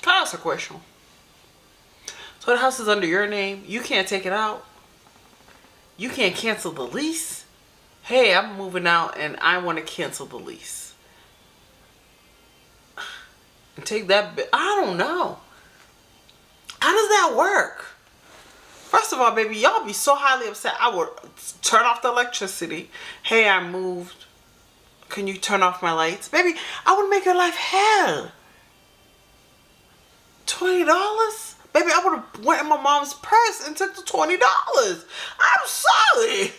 Can I ask a question? So the house is under your name. You can't take it out. You can't cancel the lease. Hey, I'm moving out and I want to cancel the lease. And take that bit. I don't know. How does that work? First of all, baby, y'all be so highly upset. I would turn off the electricity. Hey, I moved. Can you turn off my lights? Baby, I would make your life hell. $20? Baby, I would have went in my mom's purse and took the $20. I'm sorry.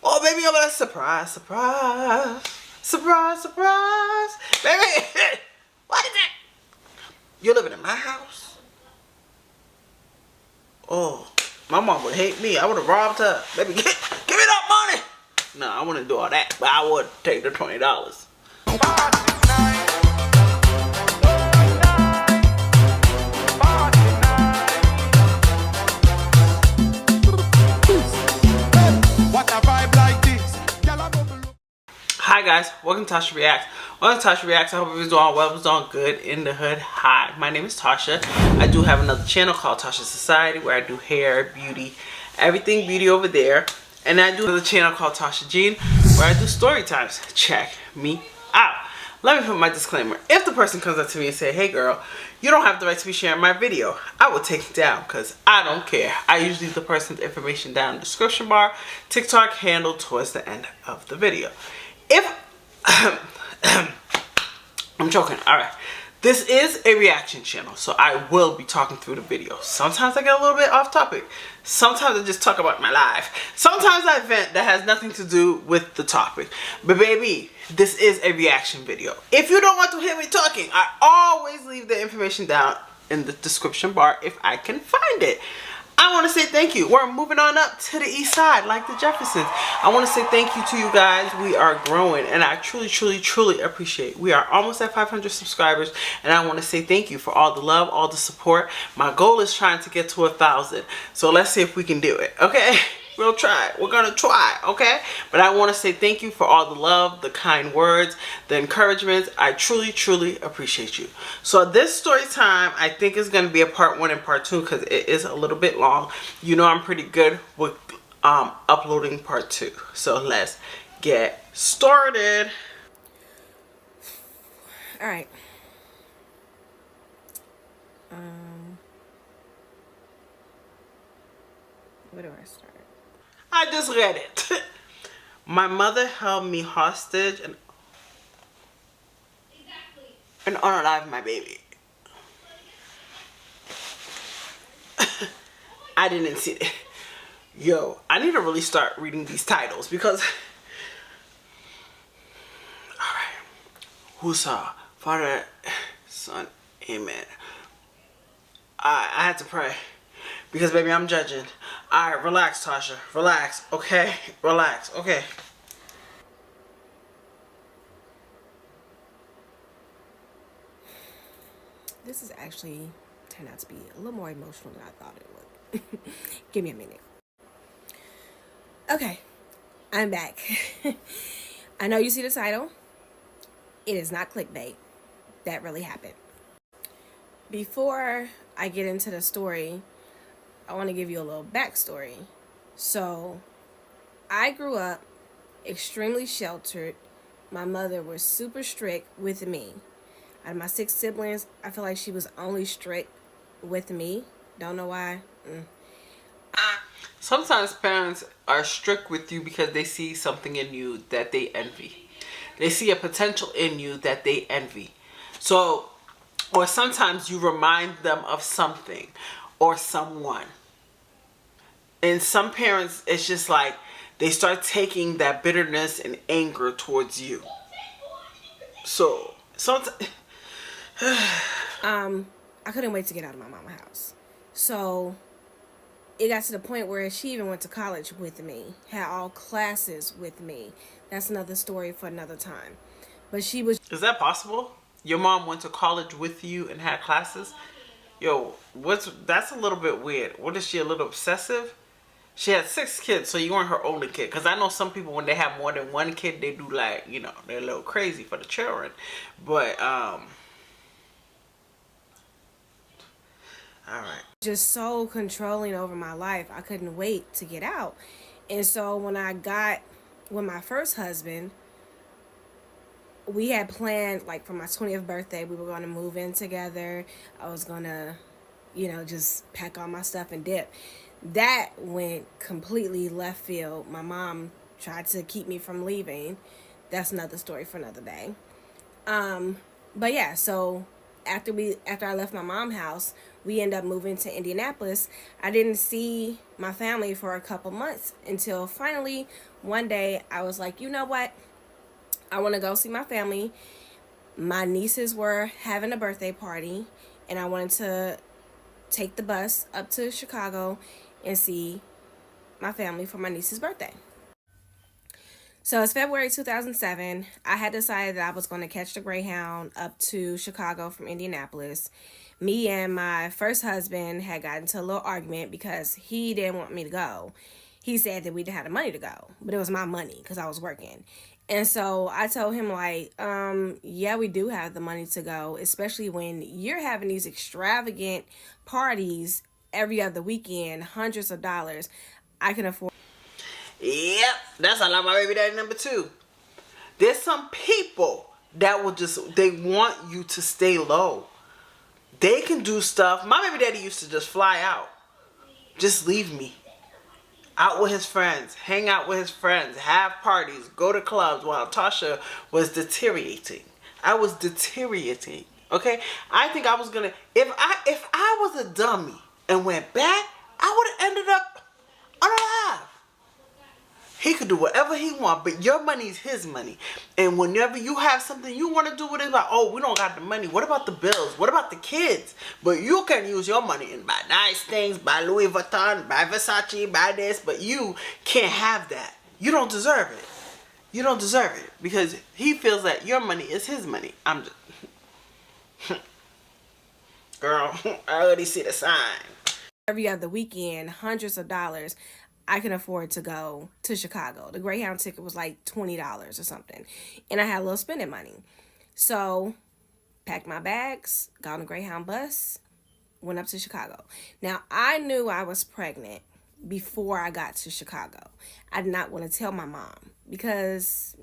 Oh, baby, I'm like, surprise, surprise. Surprise, surprise. Baby, what is it? You're living in my house? Oh, my mom would hate me. I would have robbed her. Baby, give me that money. No, I wouldn't do all that, but I would take the $20. Hi guys, welcome to Tasha Reacts. Welcome to Tasha Reacts. I hope everyone's doing well, everyone's doing good in the hood. Hi, my name is Tasha. I do have another channel called Tachassociety where I do hair, beauty, everything beauty over there. And I do another channel called Tasha Jean where I do story times. Check me out. Let me put my disclaimer. If the person comes up to me and say, hey girl, you don't have the right to be sharing my video, I will take it down because I don't care. I usually leave the person's information down in the description bar, TikTok handle towards the end of the video. If I'm joking. Alright. This is a reaction channel, so I will be talking through the video. Sometimes I get a little bit off topic. Sometimes I just talk about my life. Sometimes I vent that has nothing to do with the topic. But baby, this is a reaction video. If you don't want to hear me talking, I always leave the information down in the description bar if I can find it. I want to say thank you. We're moving on up to the east side like the Jeffersons. I want to say thank you to you guys. We are growing and I truly appreciate it. We are almost at 500 subscribers and I want to say thank you for all the love, all the support. My goal is trying to get to 1,000. So let's see if we can do it, okay? We'll try. We're going to try, okay? But I want to say thank you for all the love, the kind words, the encouragement. I truly appreciate you. So this story time, I think is going to be a part 1 and part 2 because it is a little bit long. You know I'm pretty good with uploading part 2. So let's get started. All right. Where do I start? I just read it. My mother held me hostage and unalive my baby. I didn't see it. Yo, I need to really start reading these titles because alright. Husa, Father, Son, Amen. I had to pray. Because baby, I'm judging. Alright, relax, Tasha. Relax, okay? Relax, okay. This is actually turned out to be a little more emotional than I thought it would. Give me a minute. Okay, I'm back. I know you see the title. It is not clickbait. That really happened. Before I get into the story, I want to give you a little backstory. So, I grew up extremely sheltered. My mother was super strict with me. Out of my 6 siblings, I feel like she was only strict with me. Don't know why. Sometimes parents are strict with you because they see something in you that they envy. They see a potential in you that they envy. So, or sometimes you remind them of something or someone. And some parents, it's just like they start taking that bitterness and anger towards you. So, sometimes I couldn't wait to get out of my mama's house. So it got to the point where she even went to college with me, had all classes with me. That's another story for another time. But she was... Is that possible? Your mom went to college with you and had classes? Yo, that's a little bit weird. What is she, a little obsessive? She had 6 kids, so you weren't her only kid. Because I know some people, when they have more than one kid, they do like, you know, they're a little crazy for the children. But, just so controlling over my life. I couldn't wait to get out. And so when I got with my first husband, we had planned, like, for my 20th birthday, we were going to move in together. I was going to, just pack all my stuff and dip. That went completely left field. My mom tried to keep me from leaving. That's another story for another day. But yeah, so after I left my mom's house, we ended up moving to Indianapolis. I didn't see my family for a couple months until finally one day I was like, you know what? I want to go see my family. My nieces were having a birthday party, and I wanted to take the bus up to Chicago and see my family for my niece's birthday. So it's February 2007. I had decided that I was going to catch the Greyhound up to Chicago from Indianapolis. Me and my first husband had gotten into a little argument because he didn't want me to go. He said that we didn't have the money to go, but it was my money because I was working. And so I told him, like, yeah, we do have the money to go, especially when you're having these extravagant parties every other weekend, hundreds of dollars. I can afford. Yep, that's how I like my baby daddy number 2. There's some people that will they want you to stay low. They can do stuff. My baby daddy used to just fly out. Just leave me. Out with his friends, hang out with his friends, have parties, go to clubs while Tasha was deteriorating. I was deteriorating. Okay? I think I was gonna, if I was a dummy and went back, I would have ended up unalive. He could do whatever he want, but your money is his money. And whenever you have something you want to do with it, like, oh, we don't got the money. What about the bills? What about the kids? But you can use your money and buy nice things, buy Louis Vuitton, buy Versace, buy this, but you can't have that. You don't deserve it. You don't deserve it because he feels that your money is his money. I'm just... Girl, I already see the sign. Every other weekend, hundreds of dollars. I can afford to go to Chicago. The Greyhound ticket was like $20 or something. And I had a little spending money. So, packed my bags, got on the Greyhound bus, went up to Chicago. Now, I knew I was pregnant before I got to Chicago. I did not want to tell my mom because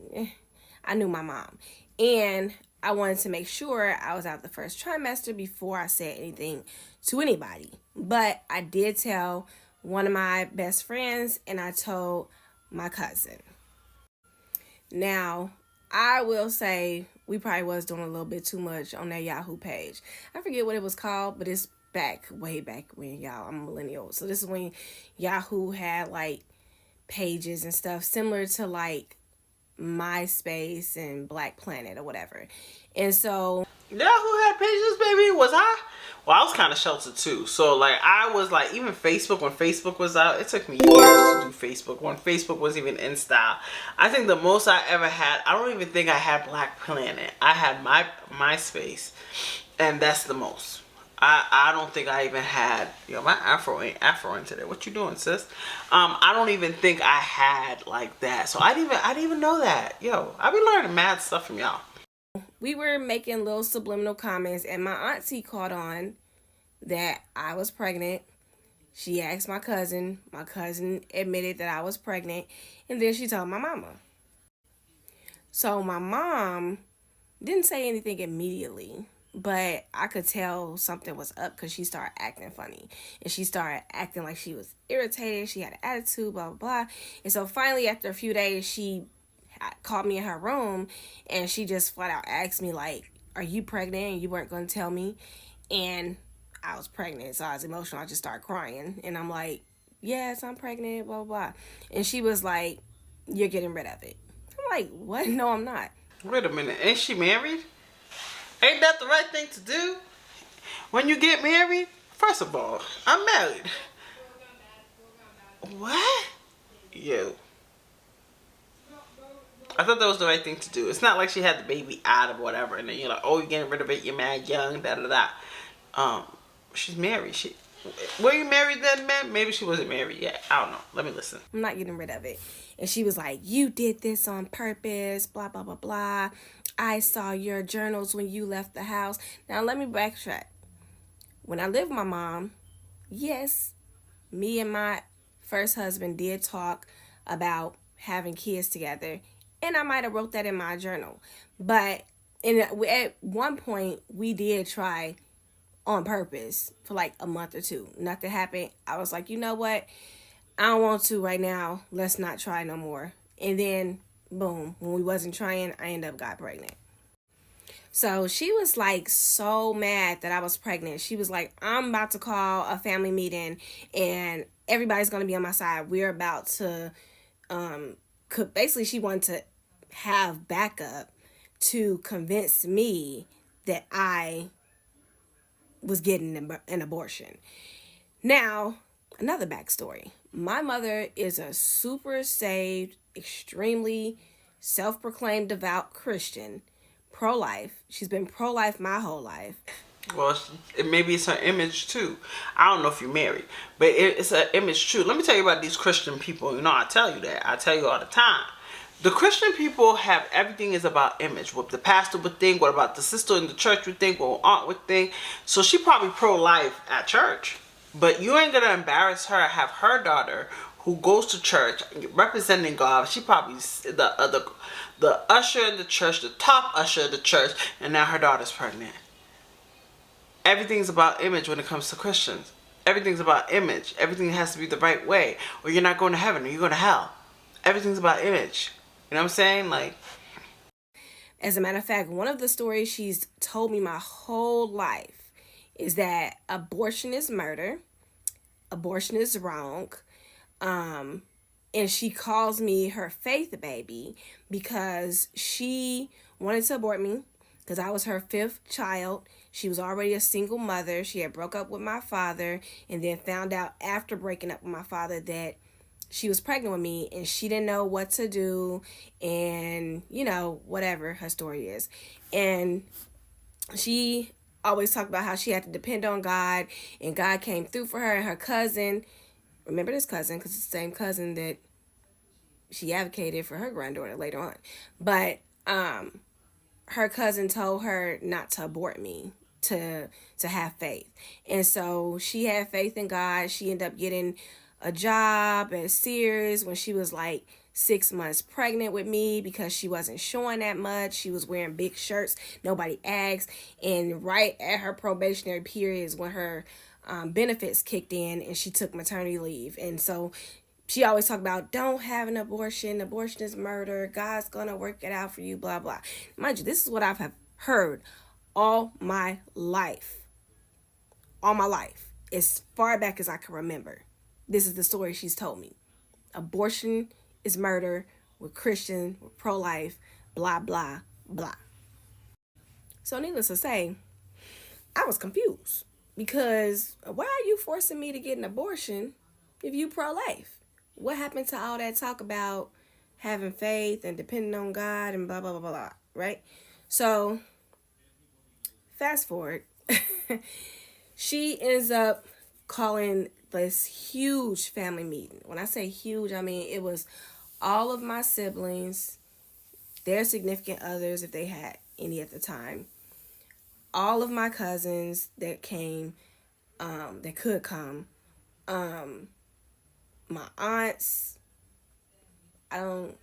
I knew my mom. And I wanted to make sure I was out the first trimester before I said anything to anybody. But I did tell one of my best friends, and I told my cousin. Now, I will say we probably was doing a little bit too much on that Yahoo page. I forget what it was called, but it's way back when, y'all. I'm a millennial. So this is when Yahoo had, like, pages and stuff similar to, like, MySpace and Black Planet or whatever. And so... Yahoo had pages, baby? Was I? Well, I was kind of sheltered too. So, like, I was like, even Facebook, when Facebook was out, it took me years to do Facebook. When Facebook was even in style. I think the most I ever had, I don't even think I had Black Planet. I had MySpace. And that's the most. I don't think I even had, my afro ain't afroing today. What you doing, sis? I don't even think I had like that. So I didn't even know that. I be learning mad stuff from y'all. We were making little subliminal comments, and my auntie caught on that I was pregnant. She asked my cousin. My cousin admitted that I was pregnant, and then she told my mama. So my mom didn't say anything immediately, but I could tell something was up because she started acting funny. And she started acting like she was irritated. She had an attitude, blah, blah, blah. And so finally, after a few days, she called me in her room, and she just flat out asked me, like, are you pregnant? And you weren't going to tell me. And I was pregnant, so I was emotional. I just started crying. And I'm like, yes, I'm pregnant, blah, blah, blah. And she was like, you're getting rid of it. I'm like, what? No, I'm not. Wait a minute. Ain't she married? Ain't that the right thing to do? When you get married? First of all, I'm married. What? Yo. I thought that was the right thing to do. It's not like she had the baby out of whatever, and then you're like, oh, you're getting rid of it, you're mad young, da-da-da. She's married. Were you married then, man? Maybe she wasn't married yet. I don't know. Let me listen. I'm not getting rid of it. And she was like, you did this on purpose, blah, blah, blah, blah. I saw your journals when you left the house. Now, let me backtrack. When I lived with my mom, yes, me and my first husband did talk about having kids together, and I might have wrote that in my journal. But at one point, we did try on purpose for like a month or two. Nothing happened. I was like, you know what? I don't want to right now. Let's not try no more. And then, boom, when we wasn't trying, I ended up got pregnant. So she was like so mad that I was pregnant. She was like, I'm about to call a family meeting and everybody's going to be on my side. We're about to, basically, she wanted to have backup to convince me that I was getting an abortion. Now, another backstory. My mother is a super saved, extremely self proclaimed devout Christian, pro life. She's been pro life my whole life. Well, maybe it's her image too. I don't know if you're married, but it's an image too. Let me tell you about these Christian people. You know, I tell you that. I tell you all the time. The Christian people have everything is about image. What the pastor would think, what about the sister in the church would think, what aunt would think. So she probably pro-life at church. But you ain't gonna embarrass her, have her daughter who goes to church representing God. She probably the usher in the church, the top usher in the church, and now her daughter's pregnant. Everything's about image when it comes to Christians. Everything's about image. Everything has to be the right way, or you're not going to heaven, or you're going to hell. Everything's about image. You know what I'm saying? Like, as a matter of fact, one of the stories she's told me my whole life is that abortion is murder, abortion is wrong, and she calls me her faith baby because she wanted to abort me because I was her fifth child. She was already a single mother. She had broke up with my father and then found out after breaking up with my father that she was pregnant with me and she didn't know what to do and, you know, whatever her story is. And she always talked about how she had to depend on God and God came through for her and her cousin. Remember this cousin because it's the same cousin that she advocated for her granddaughter later on. But her cousin told her not to abort me, to have faith. And so she had faith in God. She ended up getting a job at Sears when she was like 6 months pregnant with me because she wasn't showing that much. She was wearing big shirts. Nobody asked. And right at her probationary period is when her benefits kicked in and she took maternity leave. And so she always talked about don't have an abortion. Abortion is murder. God's going to work it out for you, blah, blah. Mind you, this is what I've heard all my life. All my life. As far back as I can remember. This is the story she's told me. Abortion is murder. We're Christian. We're pro-life. Blah, blah, blah. So needless to say, I was confused. Because why are you forcing me to get an abortion if you pro-life? What happened to all that talk about having faith and depending on God and blah, blah, blah, blah, blah, right? So, fast forward. She ends up calling this huge family meeting. When I say huge, I mean it was all of my siblings, their significant others if they had any at the time, all of my cousins that came, that could come, my aunts. Not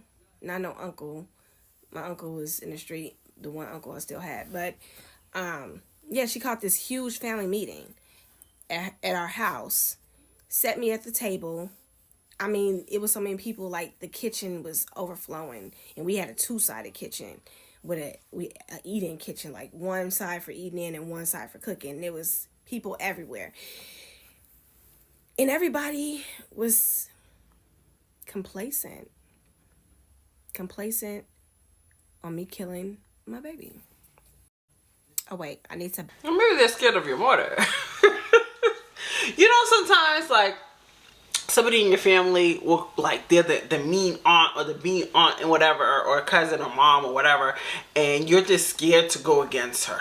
no uncle. My uncle was in the street, the one uncle I still had. But yeah, she called this huge family meeting at our house, set me at the table. I mean, it was so many people, like the kitchen was overflowing, and we had a two-sided kitchen with a eating kitchen, like one side for eating in and one side for cooking. There was people everywhere. And everybody was complacent on me killing my baby. Oh wait, I need to. Well, maybe they're scared of your mother. You know, sometimes like somebody in your family will like they're the mean aunt or the mean aunt and whatever, or cousin or mom or whatever, and you're just scared to go against her.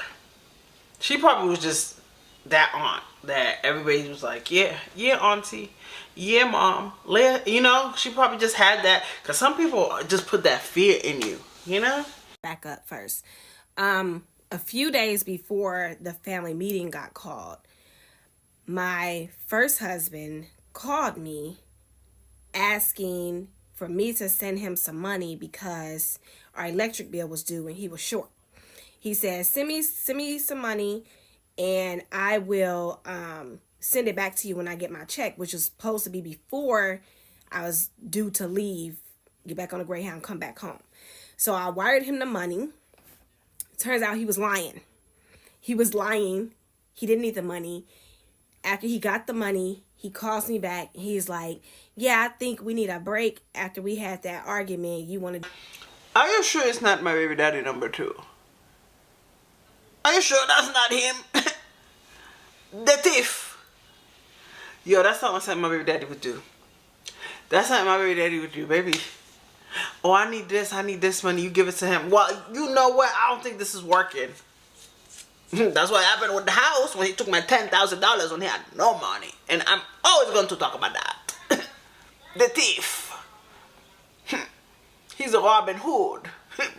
She probably was just that aunt that everybody was like, yeah, auntie, yeah, mom, you know. She probably just had that because some people just put that fear in you, you know. Back up first. A few days before the family meeting got called, my first husband called me asking for me to send him some money because our electric bill was due and he was short. He said, send me some money and I will send it back to you when I get my check, which was supposed to be before I was due to leave, get back on the Greyhound, come back home. So I wired him the money. Turns out he was lying. He was lying. He didn't need the money. After he got the money, he calls me back. He's like, yeah, I think we need a break after we had that argument. You want to... Are you sure it's not my baby daddy number 2? Are you sure that's not him? The thief. Yo, that's not what my baby daddy would do. That's not my baby daddy would do, baby. Oh, I need this money. You give it to him. Well, you know what? I don't think this is working. That's what happened with the house when he took my $10,000 when he had no money. And I'm always going to talk about that. The thief. He's a Robin Hood.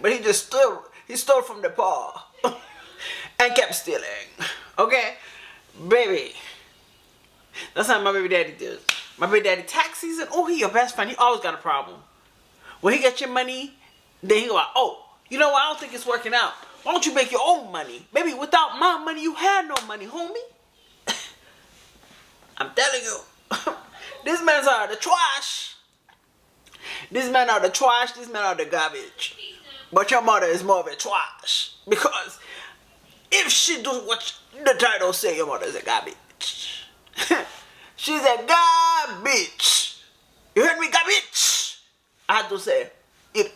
But he stole from the poor. And kept stealing. Okay? Baby. That's how my baby daddy does. My baby daddy tax season. Oh, he your best friend. He always got a problem. When he gets your money, then he go like, oh, you know what? I don't think it's working out. Why don't you make your own money? Baby, without my money, you had no money, homie. I'm telling you. This man's out of the trash. This man out of the trash. This man out of the garbage. But your mother is more of a trash. Because if she does what the title say, your mother is a garbage. She's a garbage. You heard me, garbage? I had to say it.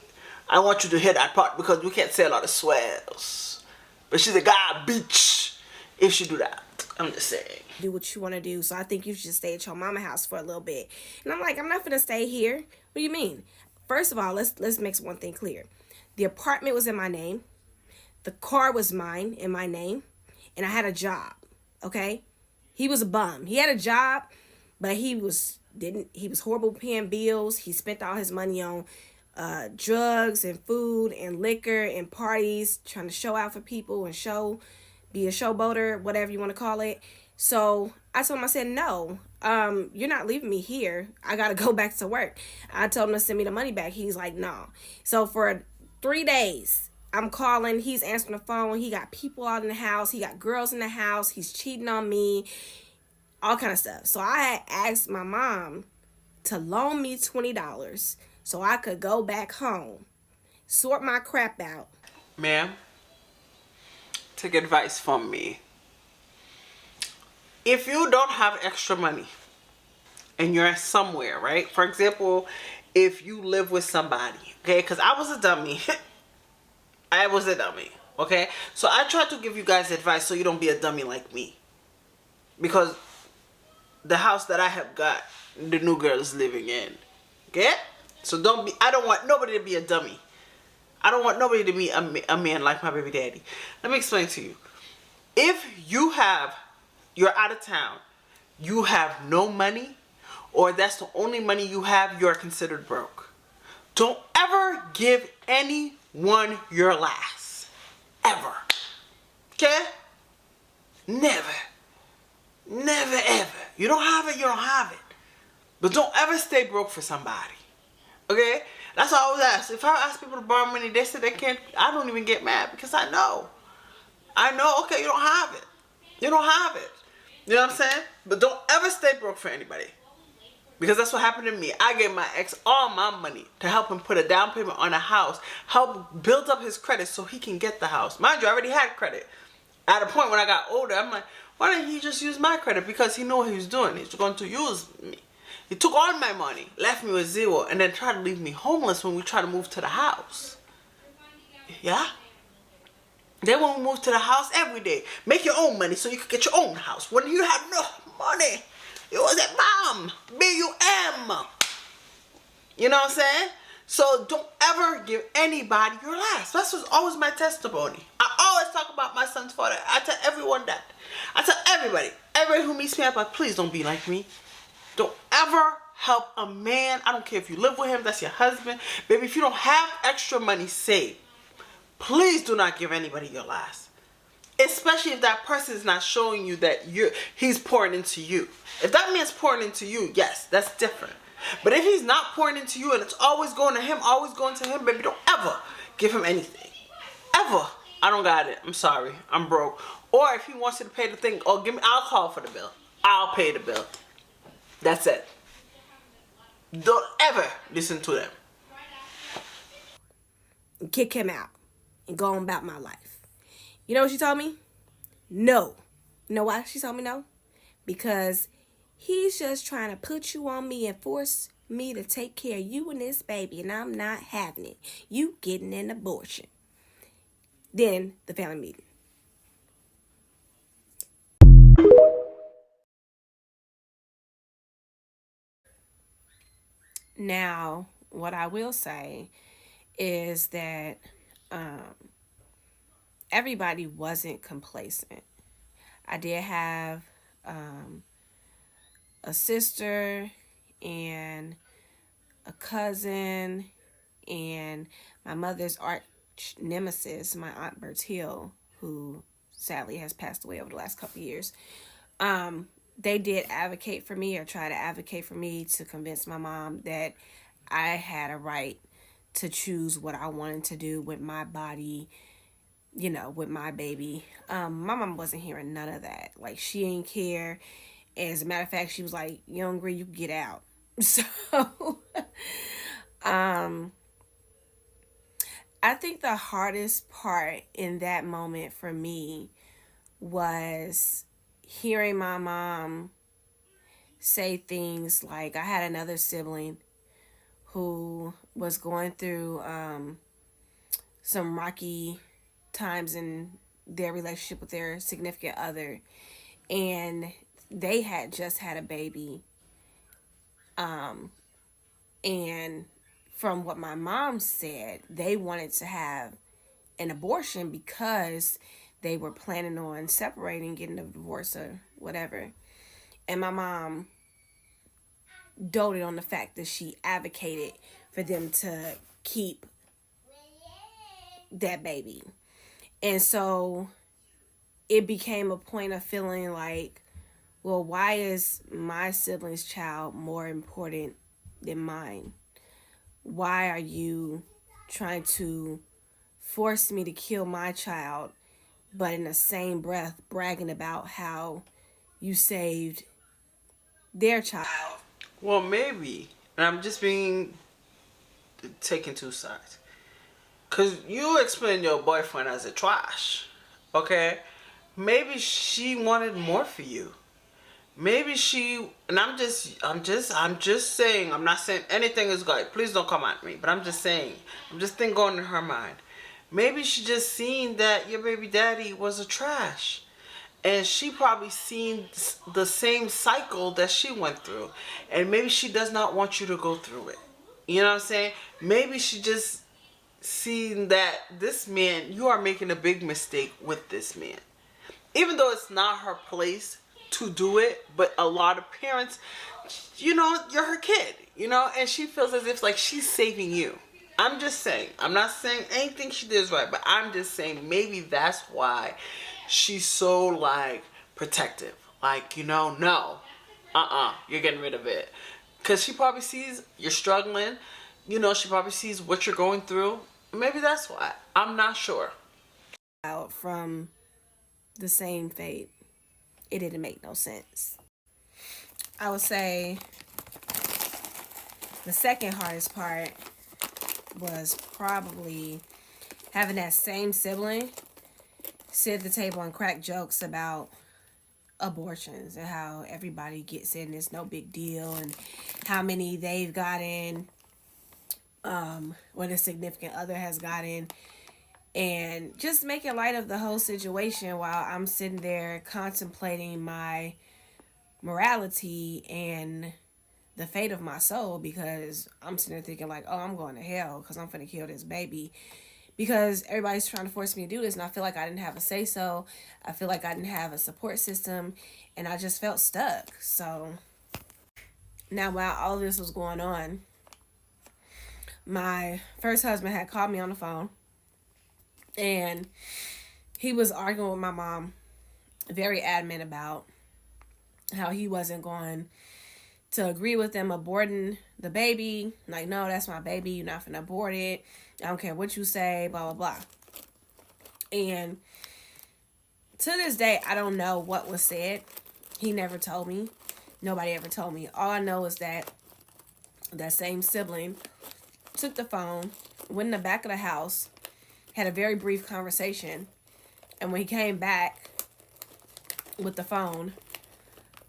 I want you to hear that part because we can't say a lot of swears. But she's a garbage if she do that. I'm just saying. Do what you want to do. So I think you should stay at your mama house for a little bit. And I'm like, I'm not gonna stay here. What do you mean? First of all, let's make one thing clear. The apartment was in my name. The car was mine in my name. And I had a job. Okay? He was a bum. He had a job, but he was horrible paying bills. He spent all his money on drugs and food and liquor and parties, trying to show out for people and be a showboater, whatever you want to call it. So I told him, I said, no, you're not leaving me here. I got to go back to work. I told him to send me the money back. He's like, no. So for 3 days, I'm calling. He's answering the phone. He got people out in the house. He got girls in the house. He's cheating on me. All kind of stuff. So I had asked my mom to loan me $20 so I could go back home, sort my crap out. Ma'am, take advice from me. If you don't have extra money and you're somewhere, right? For example, if you live with somebody, okay? Because I was a dummy. I was a dummy, okay? So I try to give you guys advice so you don't be a dummy like me. Because the house that I have got, the new girl is living in, okay? So I don't want nobody to be a dummy. I don't want nobody to be a man like my baby daddy. Let me explain to you. If you're out of town, you have no money, or that's the only money you have, you're considered broke. Don't ever give anyone your last. Ever. Okay? Never. Never ever. You don't have it, you don't have it. But don't ever stay broke for somebody. Okay? That's all I always ask. If I ask people to borrow money, they say they can't. I don't even get mad because I know. Okay, you don't have it. You don't have it. You know what I'm saying? But don't ever stay broke for anybody. Because that's what happened to me. I gave my ex all my money to help him put a down payment on a house. Help build up his credit so he can get the house. Mind you, I already had credit. At a point when I got older, I'm like, why didn't he just use my credit? Because he knew what he was doing. He's going to use me. He took all my money, left me with zero, and then tried to leave me homeless when we tried to move to the house. Yeah? They won't move to the house every day. Make your own money so you can get your own house. When you have no money, it was a bomb. B-U-M. You know what I'm saying? So don't ever give anybody your last. That's always my testimony. I always talk about my son's father. I tell everyone that. I tell everybody who meets me, I'm like, please don't be like me. Don't ever help a man. I don't care if you live with him, that's your husband. Baby, if you don't have extra money saved, please do not give anybody your last. Especially if that person is not showing you that he's pouring into you. If that man's pouring into you, yes, that's different. But if he's not pouring into you and it's always going to him, baby, don't ever give him anything. Ever. I don't got it. I'm sorry. I'm broke. Or if he wants you to pay the thing, oh, I'll call for the bill. I'll pay the bill. That's it. Don't ever listen to them. Kick him out and go on about my life. You know what she told me? No. You know why she told me no? Because he's just trying to put you on me and force me to take care of you and this baby, and I'm not having it. You getting an abortion. Then the family meeting. Now, what I will say is that everybody wasn't complacent. I did have a sister and a cousin and my mother's arch nemesis, my aunt Bertil, who sadly has passed away over the last couple of years. They did advocate for me, or try to advocate for me, to convince my mom that I had a right to choose what I wanted to do with my body, you know, with my baby. My mom wasn't hearing none of that. Like, she didn't care. As a matter of fact, she was like, "You hungry? You get out." So, I think the hardest part in that moment for me was hearing my mom say things like, I had another sibling who was going through some rocky times in their relationship with their significant other, and they had just had a baby. And from what my mom said, they wanted to have an abortion because they were planning on separating, getting a divorce or whatever. And my mom doted on the fact that she advocated for them to keep that baby. And so it became a point of feeling like, well, why is my sibling's child more important than mine? Why are you trying to force me to kill my child, but in the same breath bragging about how you saved their child? Well, maybe. And I'm just being taking two sides. Because you explained your boyfriend as a trash. Okay? Maybe she wanted more for you. Maybe she, and I'm just saying, I'm not saying anything is good. Please don't come at me. But I'm just saying, I'm just thinking going in her mind. Maybe she just seen that your baby daddy was a trash. And she probably seen the same cycle that she went through. And maybe she does not want you to go through it. You know what I'm saying? Maybe she just seen that this man, you are making a big mistake with this man. Even though it's not her place to do it, but a lot of parents, you know, you're her kid, you know, and she feels as if like she's saving you. I'm just saying, I'm not saying anything she did is right, but I'm just saying maybe that's why she's so like protective. Like, you know, no, you're getting rid of it. Because she probably sees you're struggling, you know, she probably sees what you're going through. Maybe that's why. I'm not sure. Out from the same fate. It didn't make no sense. I would say the second hardest part was probably having that same sibling sit at the table and crack jokes about abortions and how everybody gets it and it's no big deal, and how many they've gotten, what a significant other has gotten, and just making light of the whole situation while I'm sitting there contemplating my morality and the fate of my soul, because I'm sitting there thinking like, oh, I'm going to hell because I'm finna kill this baby because everybody's trying to force me to do this, and I feel like I didn't have a say-so. I feel like I didn't have a support system, and I just felt stuck. So now while all of this was going on, my first husband had called me on the phone, and he was arguing with my mom, very adamant about how he wasn't going to agree with them aborting the baby. Like, no, that's my baby. You're not finna abort it. I don't care what you say, blah, blah, blah. And to this day, I don't know what was said. He never told me. Nobody ever told me. All I know is that that same sibling took the phone, went in the back of the house, had a very brief conversation, and when he came back with the phone,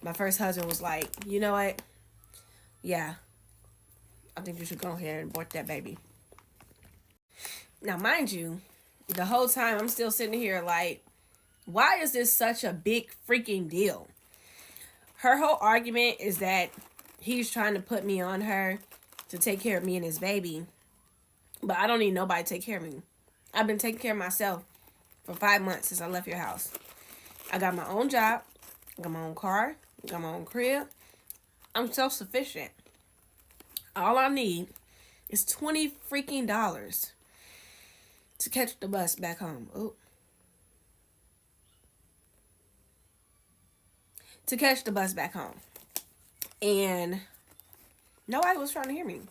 my first husband was like, you know what? Yeah, I think you should go ahead and abort that baby. Now, mind you, the whole time I'm still sitting here like, why is this such a big freaking deal? Her whole argument is that he's trying to put me on her to take care of me and his baby. But I don't need nobody to take care of me. I've been taking care of myself for 5 months since I left your house. I got my own job. I got my own car. I got my own crib. I'm self-sufficient. All I need is $20 freaking dollars to catch the bus back home. Ooh. To catch the bus back home. And nobody was trying to hear me.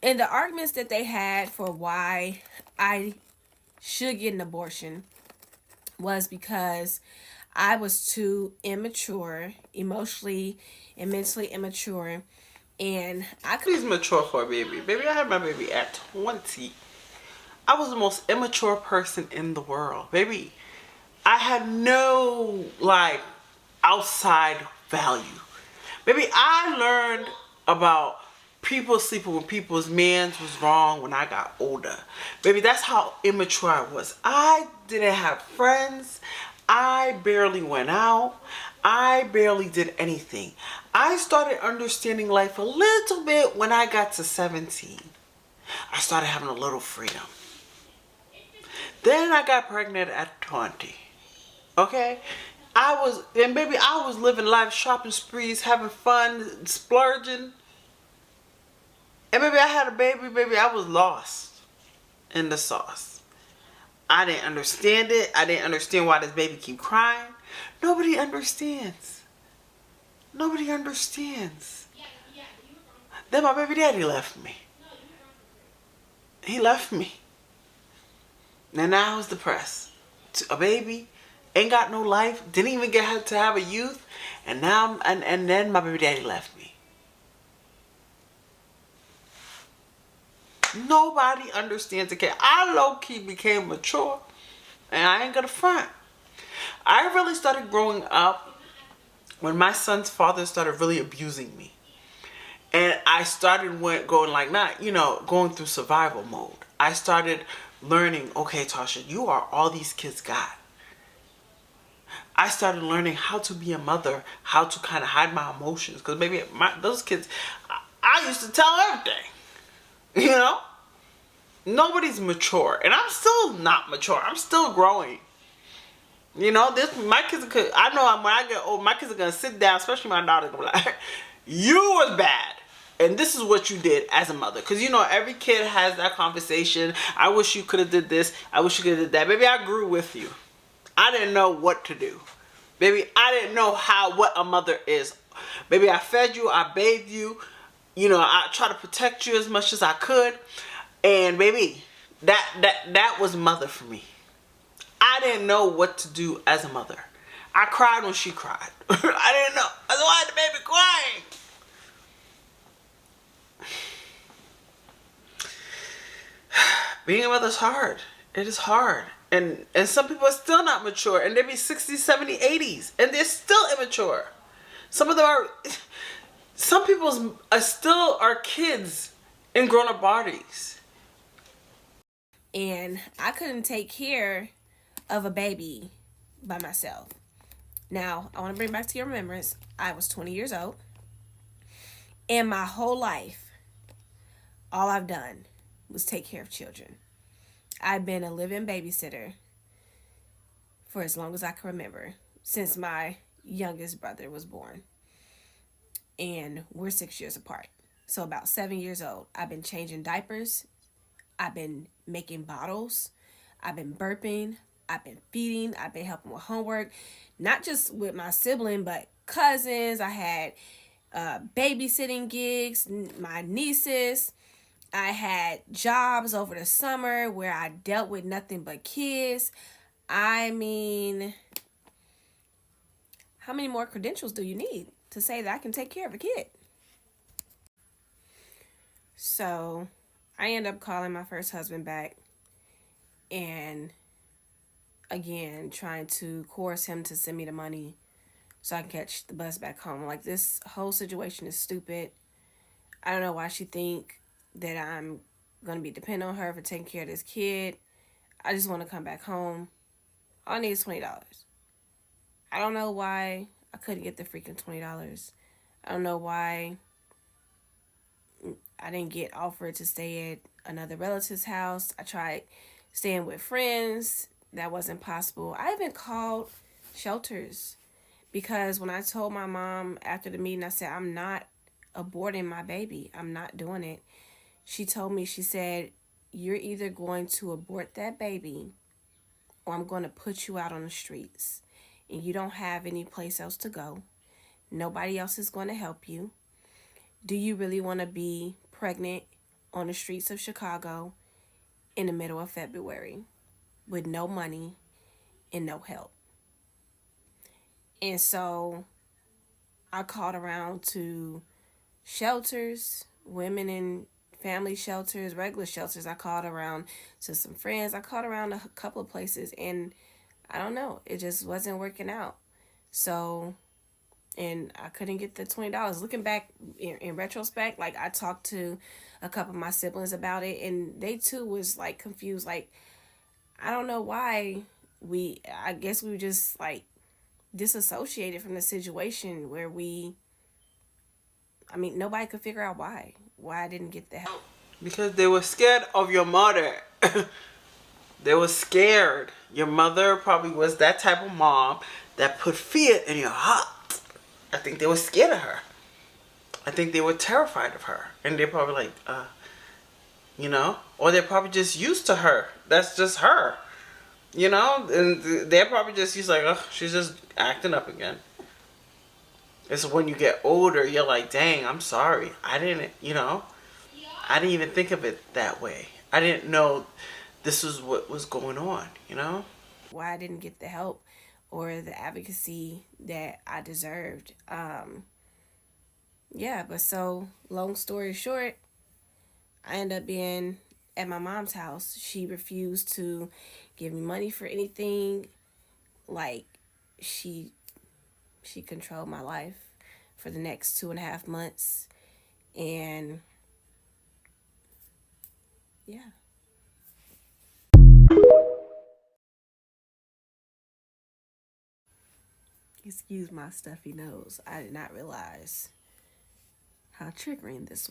And the arguments that they had for why I should get an abortion was because I was too immature, emotionally and mentally immature. And I could. Please mature for a baby. Baby, I had my baby at 20. I was the most immature person in the world. Baby, I had no, like, outside value. Baby, I learned about people sleeping with people's mans was wrong when I got older. Baby, that's how immature I was. I didn't have friends. I barely went out. I barely did anything. I started understanding life a little bit when I got to 17. I started having a little freedom. Then I got pregnant at 20. Okay? I was living life, shopping sprees, having fun, splurging. And baby, I had a baby, baby, I was lost in the sauce. I didn't understand it. I didn't understand why this baby keep crying. Nobody understands. Nobody understands. Then my baby daddy left me. He left me. And now I was depressed. A baby, ain't got no life, didn't even get to have a youth, and now and then my baby daddy left me. Nobody understands the kid. I low-key became mature, and I ain't gonna front. I really started growing up when my son's father started really abusing me. And I started going like, not, going through survival mode. I started learning, okay, Tasha, you are all these kids got. I started learning how to be a mother, how to kind of hide my emotions. Because maybe those kids, I used to tell everything. Nobody's mature. And I'm still not mature. I'm still growing. My kids could, I know when I get old, my kids are going to sit down, especially my daughter, going to be like, you was bad. And this is what you did as a mother. Because, every kid has that conversation. I wish you could have did this. I wish you could have did that. Baby, I grew with you. I didn't know what to do. Baby, I didn't know what a mother is. Baby, I fed you. I bathed you. I tried to protect you as much as I could. And baby, that was mother for me. I didn't know what to do as a mother. I cried when she cried. I didn't know. That's why the baby crying. Being a mother's hard. It is hard. And some people are still not mature. And they be 60s, 70s, 80s. And they're still immature. Some people are still kids in grown-up bodies. And I couldn't take care of a baby by myself. Now, I want to bring back to your remembrance, I was 20 years old. And my whole life, all I've done was take care of children. I've been a living babysitter for as long as I can remember, since my youngest brother was born. And we're 6 years apart. So about 7 years old, I've been changing diapers. I've been making bottles. I've been burping. I've been feeding. I've been helping with homework, not just with my sibling, but cousins. I had babysitting gigs, my nieces. I had jobs over the summer where I dealt with nothing but kids. I mean, how many more credentials do you need to say that I can take care of a kid? So I end up calling my first husband back and again trying to coerce him to send me the money so I can catch the bus back home. Like, this whole situation is stupid. I don't know why she think that I'm going to be dependent on her for taking care of this kid. I just want to come back home. All I need is $20. I don't know why I couldn't get the freaking $20. I don't know why I didn't get offered to stay at another relative's house. I tried staying with friends. That wasn't possible. I even called shelters because when I told my mom after the meeting, I said, I'm not aborting my baby. I'm not doing it. She told me, she said, you're either going to abort that baby or I'm going to put you out on the streets and you don't have any place else to go. Nobody else is going to help you. Do you really want to be pregnant on the streets of Chicago in the middle of February with no money and no help? And so I called around to shelters, women in family shelters, regular shelters. I called around to some friends. I called around a couple of places, and I don't know, it just wasn't working out. So, and I couldn't get the $20. Looking back in retrospect, like, I talked to a couple of my siblings about it, and they too was like confused. Like, I don't know why I guess we were just like disassociated from the situation where nobody could figure out why I didn't get the help. Because they were scared of your mother. They were scared. Your mother probably was that type of mom that put fear in your heart. I think they were scared of her. I think they were terrified of her. And they're probably like, or they're probably just used to her. That's just her. And they're probably just used like, oh, she's just acting up again. It's when you get older, you're like, dang, I'm sorry. I didn't even think of it that way. I didn't know this was what was going on, Why I didn't get the help or the advocacy that I deserved. But so, long story short, I ended up being at my mom's house. She refused to give me money for anything. Like, she controlled my life for the next 2.5 months. And yeah. Excuse my stuffy nose. I did not realize how triggering this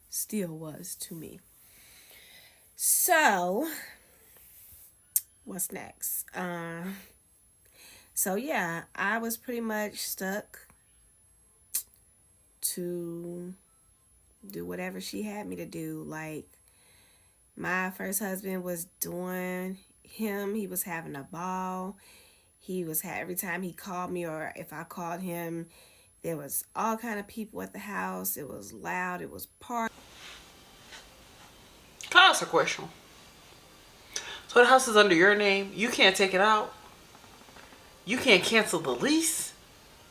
still was to me. So, what's next? So yeah, I was pretty much stuck to do whatever she had me to do. Like, my first husband was doing him. He was having a ball. Every time he called me or if I called him, there was all kind of people at the house. It was loud. It was party. Can I ask a question? So the house is under your name. You can't take it out. You can't cancel the lease.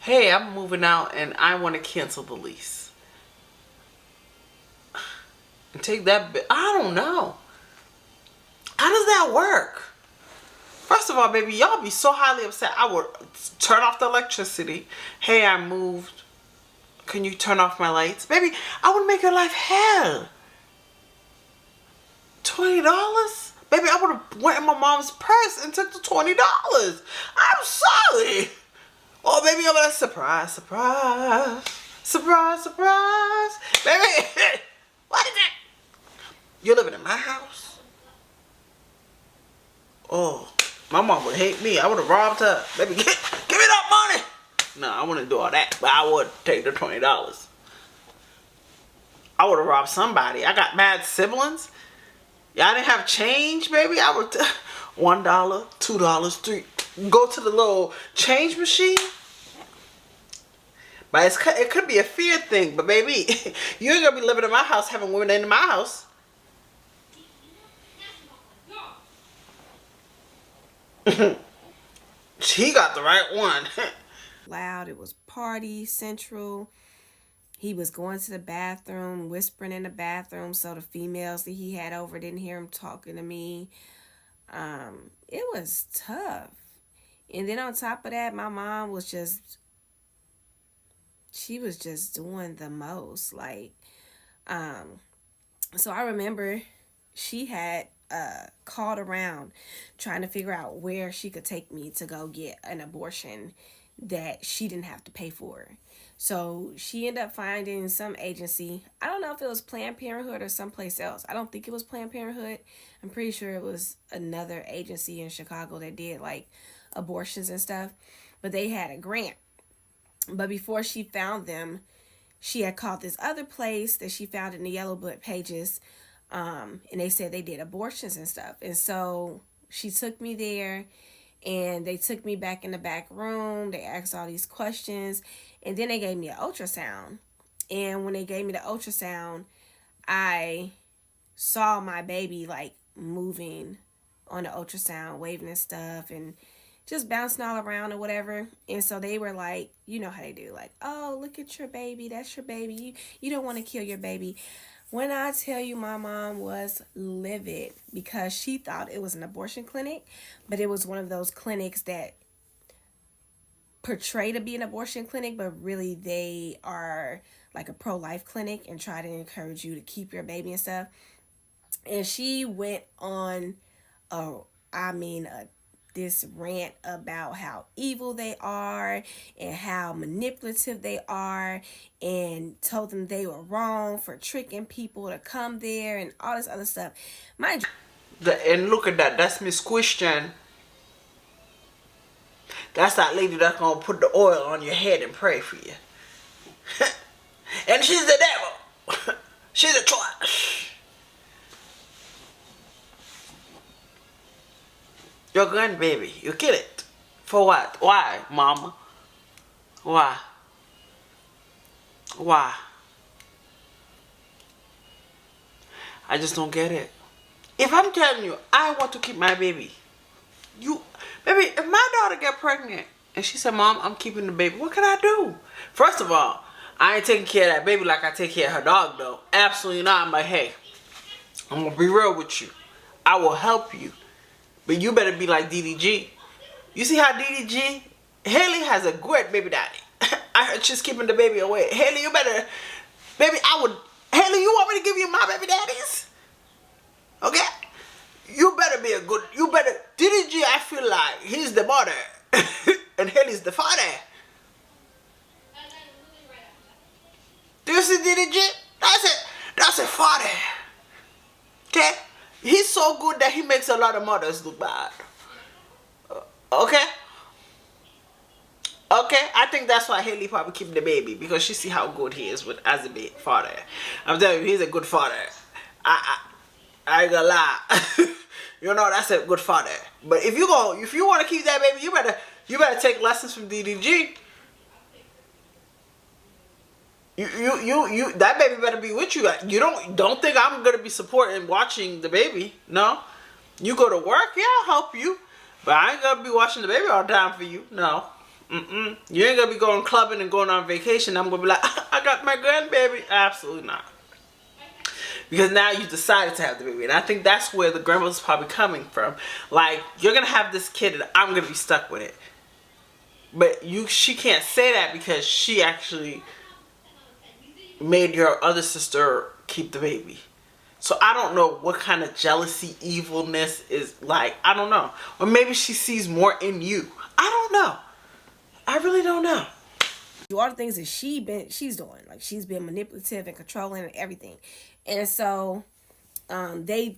Hey, I'm moving out and I want to cancel the lease. And take that bit. I don't know. How does that work? First of all, baby, y'all be so highly upset. I would turn off the electricity. Hey, I moved. Can you turn off my lights? Baby, I would make your life hell. $20? Baby, I would have went in my mom's purse and took the $20. I'm sorry. Oh, baby, I'm gonna surprise. Surprise. Baby, what is that? You're living in my house? Oh, my mom would hate me. I would have robbed her. Baby, give me that money. No, I wouldn't do all that, but I would take the $20. I would have robbed somebody. I got mad siblings. Y'all didn't have change, baby. $1, $2, $3. Go to the little change machine. But it could be a fear thing. But baby, you ain't gonna be living in my house having women in my house. He got the right one. Loud. It was party central. He was going to the bathroom, whispering in the bathroom, so the females that he had over didn't hear him talking to me. It was tough. And then on top of that, my mom was just, she was just doing the most. Like, so I remember she had called around trying to figure out where she could take me to go get an abortion that she didn't have to pay for. So she ended up finding some agency. I don't know if it was Planned Parenthood or someplace else. I don't think it was Planned Parenthood. I'm pretty sure it was another agency in Chicago that did like abortions and stuff. But they had a grant. But before she found them, she had called this other place that she found in the Yellow Book pages. And they said they did abortions and stuff. And so she took me there. And they took me back in the back room. They asked all these questions. And then they gave me an ultrasound. And when they gave me the ultrasound, I saw my baby like moving on the ultrasound, waving and stuff, and just bouncing all around or whatever. And so they were like, you know how they do, like, oh, look at your baby. That's your baby. You don't want to kill your baby. When I tell you, my mom was livid because she thought it was an abortion clinic, but it was one of those clinics that portray to be an abortion clinic, but really they are like a pro-life clinic and try to encourage you to keep your baby and stuff. And she went on this rant about how evil they are and how manipulative they are, and told them they were wrong for tricking people to come there and all this other stuff. And look at that. That's Miss Christian. That's that lady that's gonna put the oil on your head and pray for you. And she's the devil. She's a trash. Your grandbaby, you kill it. For what? Why, mama? Why? Why? I just don't get it. If I'm telling you, I want to keep my baby. Baby, if my daughter get pregnant and she said, Mom, I'm keeping the baby, what can I do? First of all, I ain't taking care of that baby like I take care of her dog, though. Absolutely not. I'm like, hey, I'm going to be real with you. I will help you. But you better be like DDG. You see how DDG? Haley has a great baby daddy. I heard she's keeping the baby away. Haley, you better... Baby, Haley, you want me to give you my baby daddies? Okay? You better be a good... DDG, I feel like he's the mother. And Haley's the father. Do you see DDG? That's a father. Okay? He's so good that he makes a lot of mothers look bad. Okay? Okay? I think that's why Haley probably keep the baby. Because she see how good he is as a father. I'm telling you, he's a good father. I ain't gonna lie. You know, that's a good father. But if you want to keep that baby, you better take lessons from DDG. That baby better be with you. You don't think I'm gonna be supporting watching the baby. No. You go to work, yeah, I'll help you. But I ain't gonna be watching the baby all the time for you. No. You ain't gonna be going clubbing and going on vacation. I'm gonna be like, I got my grandbaby. Absolutely not. Because now you decided to have the baby. And I think that's where the grandmother's probably coming from. Like, you're gonna have this kid and I'm gonna be stuck with it. But she can't say that because she actually made your other sister keep the baby. So I don't know what kind of jealousy, evilness is like. I don't know. Or maybe she sees more in you. I don't know. I really don't know. All the things that she's doing. Like, she's been manipulative and controlling and everything. And so they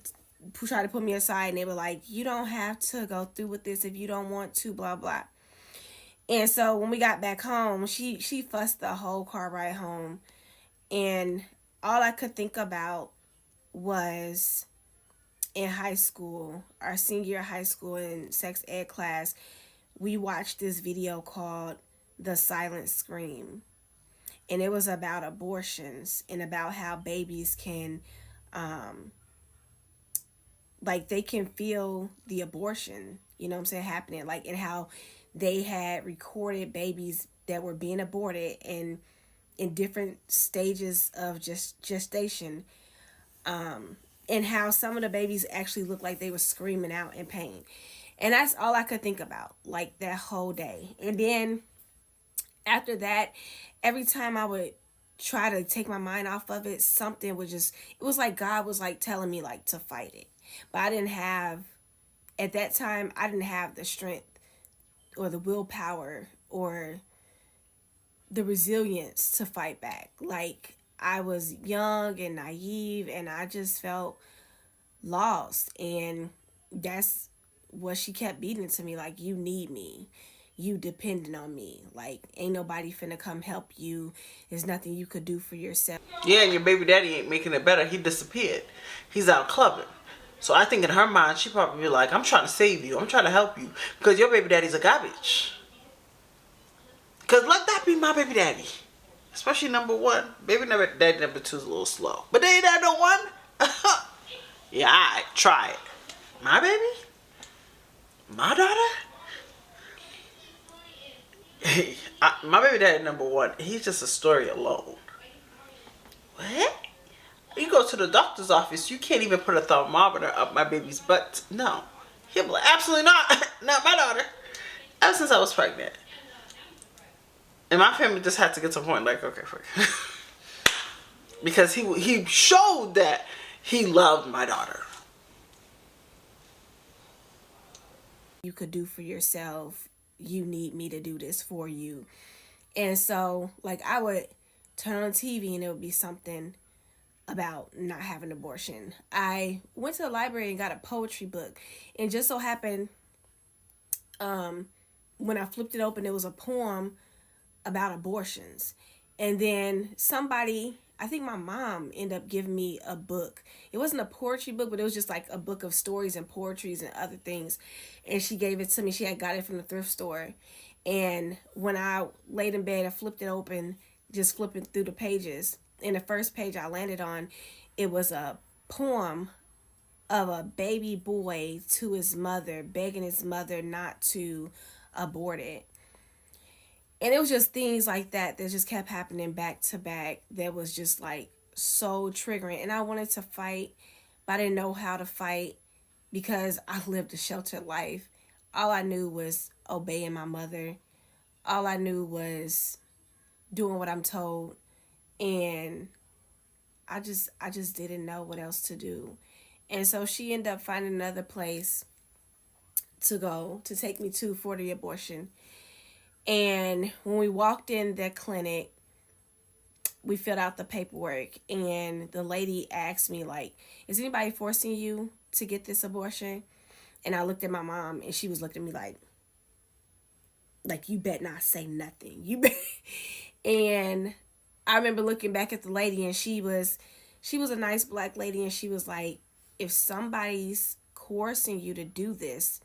tried to put me aside and they were like, you don't have to go through with this if you don't want to, blah, blah. And so when we got back home, she fussed the whole car ride home. And all I could think about was in high school, our senior year of high school in sex ed class, we watched this video called The Silent Scream. And it was about abortions and about how babies can, like, they can feel the abortion, you know what I'm saying, happening. Like, and how they had recorded babies that were being aborted and in different stages of just gestation, and how some of the babies actually looked like they were screaming out in pain. And that's all I could think about, like, that whole day. And then after that, every time I would try to take my mind off of it, something would just, it was like God was like telling me like to fight it. But I didn't have, at that time, I didn't have the strength or the willpower or the resilience to fight back. Like, I was young and naive and I just felt lost. And that's what she kept beating to me, like, you need me, you depending on me, like, ain't nobody finna come help you, there's nothing you could do for yourself. Yeah, and your baby daddy ain't making it better. He disappeared. He's out clubbing. So I think in her mind, she probably be like, I'm trying to save you. I'm trying to help you. Because your baby daddy's a garbage. Because let that be my baby daddy. Especially number one. Baby daddy number two is a little slow. But they ain't that no one. Yeah, alright. Try it. My baby? My daughter? My baby daddy number one, he's just a story alone. What? You go to the doctor's office, you can't even put a thermometer up my baby's butt. No. He'll be like, absolutely not. Not my daughter. Ever since I was pregnant. And my family just had to get to a point like, okay, because he showed that he loved my daughter. You could do for yourself, you need me to do this for you. And so, like, I would turn on TV and it would be something about not having an abortion. I went to the library and got a poetry book, and just so happened, when I flipped it open, it was a poem about abortions. And then somebody, I think my mom, ended up giving me a book. It wasn't a poetry book, but it was just like a book of stories and poetries and other things. And she gave it to me. She had got it from the thrift store. And when I laid in bed and flipped it open, just flipping through the pages, in the first page I landed on, it was a poem of a baby boy to his mother, begging his mother not to abort it. And it was just things like that that just kept happening back to back that was just like so triggering. And I wanted to fight, but I didn't know how to fight because I lived a sheltered life. All I knew was obeying my mother. All I knew was doing what I'm told. And I just didn't know what else to do. And so she ended up finding another place to go to take me to for the abortion. And when we walked in that clinic, we filled out the paperwork, and the lady asked me, like, is anybody forcing you to get this abortion? And I looked at my mom, and she was looking at me like, you bet not say nothing. You bet. And I remember looking back at the lady, and she was a nice black lady, and she was like, if somebody's coercing you to do this,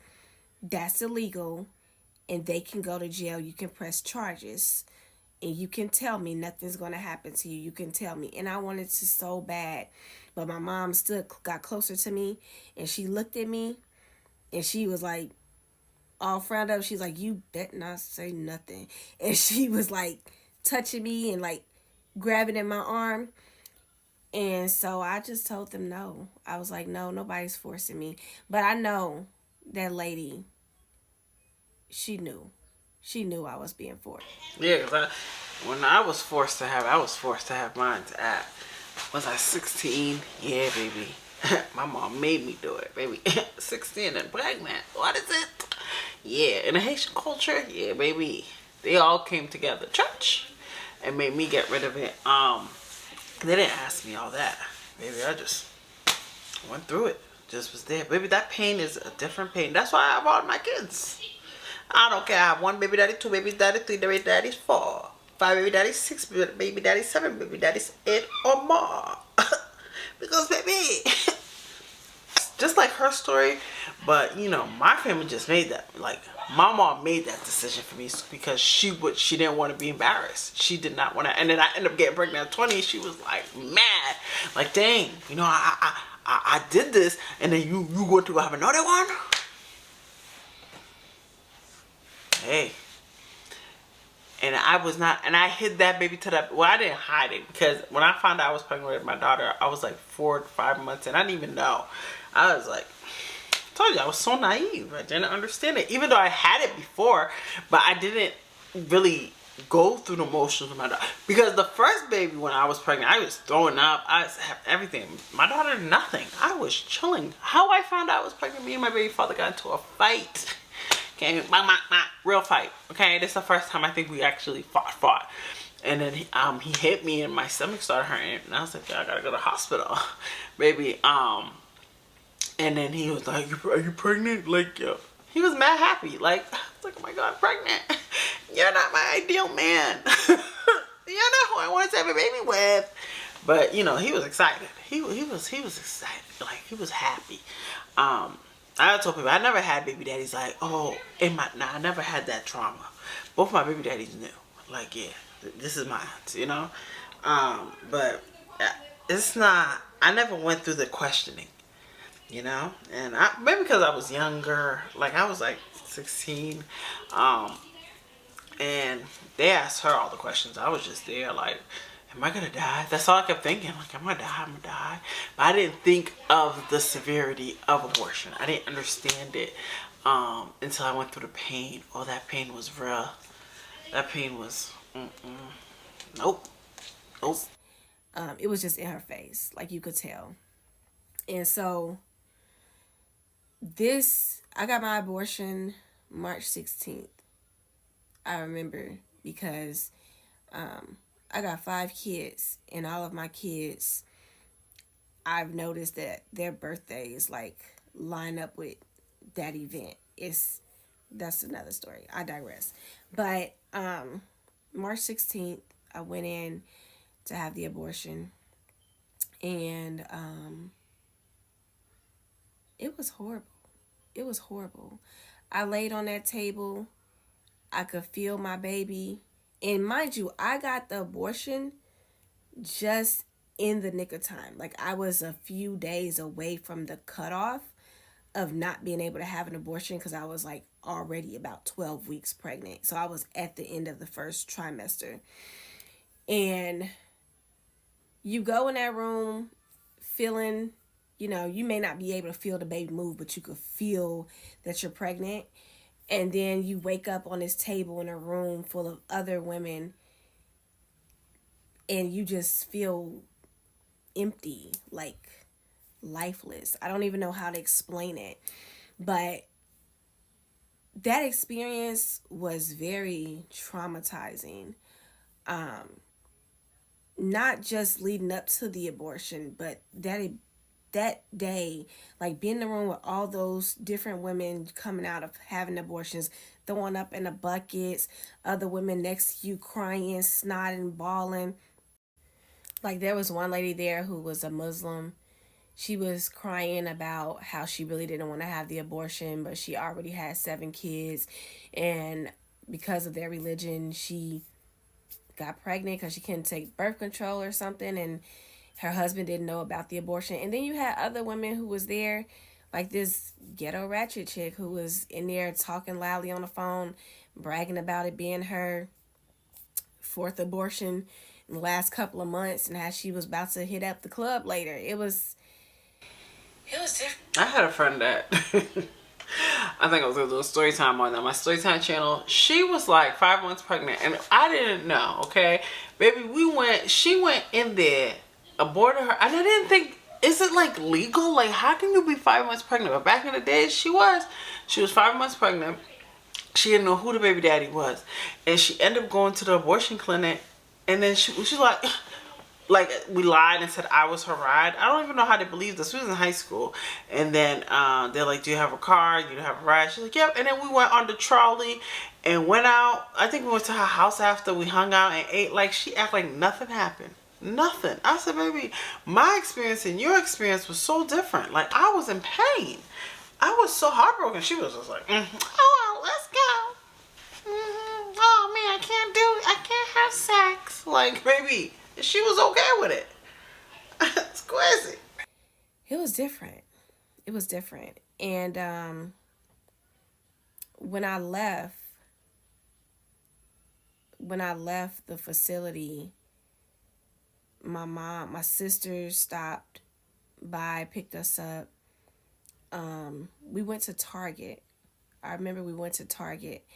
that's illegal, and they can go to jail. You can press charges, and you can tell me nothing's going to happen to you. You can tell me. And I wanted to so bad, but my mom got closer to me, and she looked at me, and she was like, all frowned up. She's like, you bet not say nothing. And she was like touching me and like grabbing at my arm. And so I just told them no. I was like, no, nobody's forcing me. But I know that lady, she knew I was being forced. Yeah, because when I was forced to have mine at, was I 16? Yeah, baby. My mom made me do it, baby. 16 and pregnant. What is it? Yeah, in the Haitian culture, yeah, baby. They all came together, church, and made me get rid of it. They didn't ask me all that, baby. I just went through it. Just was there, baby. That pain is a different pain. That's why I have all my kids. I don't care. I have 1 baby daddy, 2 baby daddy, 3 baby daddies, 4, 5 baby daddies, 6 baby daddies, 7 baby daddies, 8 or more. Because, baby, just like her story, but you know, my family just made that, like, my mom made that decision for me because she didn't want to be embarrassed. She did not want to, and then I ended up getting pregnant at 20. She was like mad, like, dang, you know, I did this, and then you going to have another one? Hey. And I was not, and I hid that baby to that, well, I didn't hide it, because when I found out I was pregnant with my daughter, I was like 4 to 5 months, and I didn't even know. I was like, I told you, I was so naive. I didn't understand it, even though I had it before, but I didn't really go through the motions with my daughter. Because the first baby, when I was pregnant, I was throwing up, I had everything. My daughter, nothing. I was chilling. How I found out I was pregnant, me and my baby father got into a fight. Okay, real fight. Okay, this is the first time I think we actually fought. And then he hit me and my stomach started hurting, and I was like, yeah, I gotta go to the hospital, baby. And then he was like, are you pregnant? Like, yo, he was mad happy. Like, I was like, oh my god, I'm pregnant. You're not my ideal man. You're not who I wanted to have a baby with. But you know, he was excited. He was excited. Like, he was happy. I told people I never had baby daddies like, oh, I never had that trauma. Both my baby daddies knew, like, yeah, this is mine, you know. But it's not. I never went through the questioning, you know. And maybe because I was younger, like I was like 16, and they asked her all the questions. I was just there, like, am I gonna die? That's all I kept thinking. Like, I'm gonna die. But I didn't think of the severity of abortion. I didn't understand it until I went through the pain. Oh, that pain was real. That pain was, nope. It was just in her face, like you could tell. And so I got my abortion March 16th. I remember because I got 5 kids, and all of my kids, I've noticed that their birthdays like line up with that event. That's another story. I digress. But March 16th, I went in to have the abortion, and it was horrible. It was horrible. I laid on that table. I could feel my baby. And mind you, I got the abortion just in the nick of time. Like, I was a few days away from the cutoff of not being able to have an abortion because I was like already about 12 weeks pregnant. So I was at the end of the first trimester. And you go in that room feeling, you know, you may not be able to feel the baby move, but you could feel that you're pregnant. And then you wake up on this table in a room full of other women, and you just feel empty, like lifeless. I don't even know how to explain it. But that experience was very traumatizing. Not just leading up to the abortion, but that day, like being in the room with all those different women coming out of having abortions, throwing up in the buckets, other women next to you crying, snotting, bawling. Like, there was one lady there who was a Muslim. She was crying about how she really didn't want to have the abortion, but she already had 7 kids, and because of their religion, she got pregnant because she couldn't take birth control or something, and her husband didn't know about the abortion. And then you had other women who was there, like this ghetto ratchet chick who was in there talking loudly on the phone, bragging about it being her 4th abortion in the last couple of months, and how she was about to hit up the club later. It was different. I had a friend that I think I was gonna do a story time on my story time channel. She was like 5 months pregnant, and I didn't know. Okay, baby, she went in there, aborted her, and I didn't think, is it like legal? Like, how can you be 5 months pregnant? But back in the day, she was 5 months pregnant. She didn't know who the baby daddy was, and she ended up going to the abortion clinic, and then she was like, we lied and said I was her ride. I don't even know how they believed us. We was in high school. And then they're like, do you have a car? You have a ride? She's like, yep. And then we went on the trolley and went out. I think we went to her house after. We hung out and ate. Like, she acted like nothing happened. nothing. I said, baby, my experience and your experience was so different. Like, I was in pain. I was so heartbroken. She was just like, oh, let's go. Oh, man, I can't have sex. Like, baby, she was okay with it. It's crazy. It was different. It was different. And when I left the facility, my sister stopped by, picked us up. We went to Target. I remember we went to Target,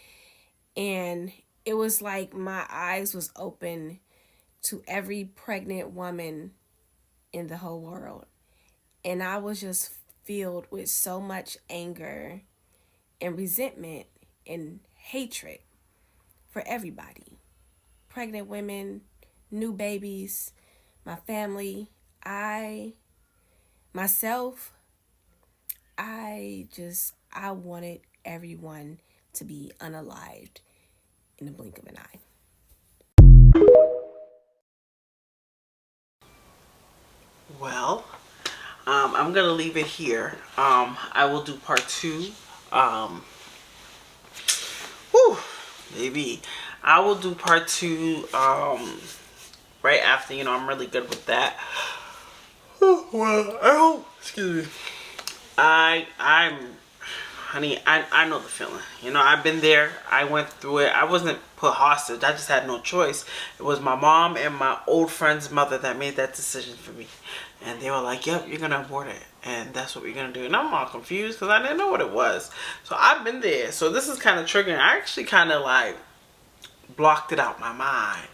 and it was like my eyes was open to every pregnant woman in the whole world. And I was just filled with so much anger and resentment and hatred for everybody. Pregnant women, new babies, my family, myself, I wanted everyone to be unalived in the blink of an eye. Well, I'm gonna leave it here. I will do part 2. Maybe I will do part 2 right after. I'm really good with that. Well, I hope. Excuse me. I'm honey, I know the feeling. I've been there. I went through it. I wasn't put hostage. I just had no choice. It was my mom and my old friend's mother that made that decision for me. And they were like, yep, you're going to abort it. And that's what we're going to do. And I'm all confused because I didn't know what it was. So I've been there. So this is kind of triggering. I actually kind of like blocked it out my mind,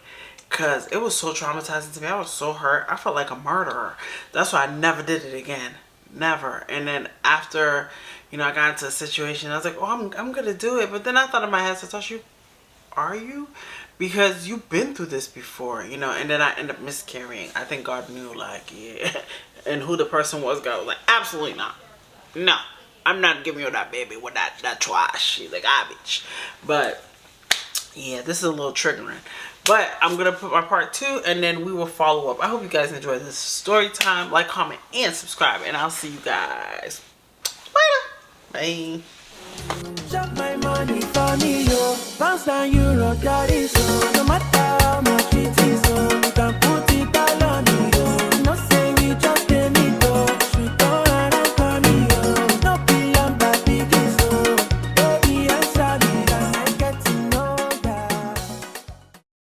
because it was so traumatizing to me. I was so hurt. I felt like a murderer. That's why I never did it again. Never. And then after, I got into a situation, I was like, oh, I'm going to do it. But then I thought in my head, Tachassociety, are you? Because you've been through this before, and then I ended up miscarrying. I think God knew, like, yeah. And who the person was, God was like, absolutely not. No, I'm not giving you that baby with that trash. She's like, garbage. But yeah, this is a little triggering. But I'm going to put my part 2, and then we will follow up. I hope you guys enjoyed this story time. Like, comment, and subscribe. And I'll see you guys later. Bye. Shop my money for me, yo. Pounds down, euro, that is so no matter.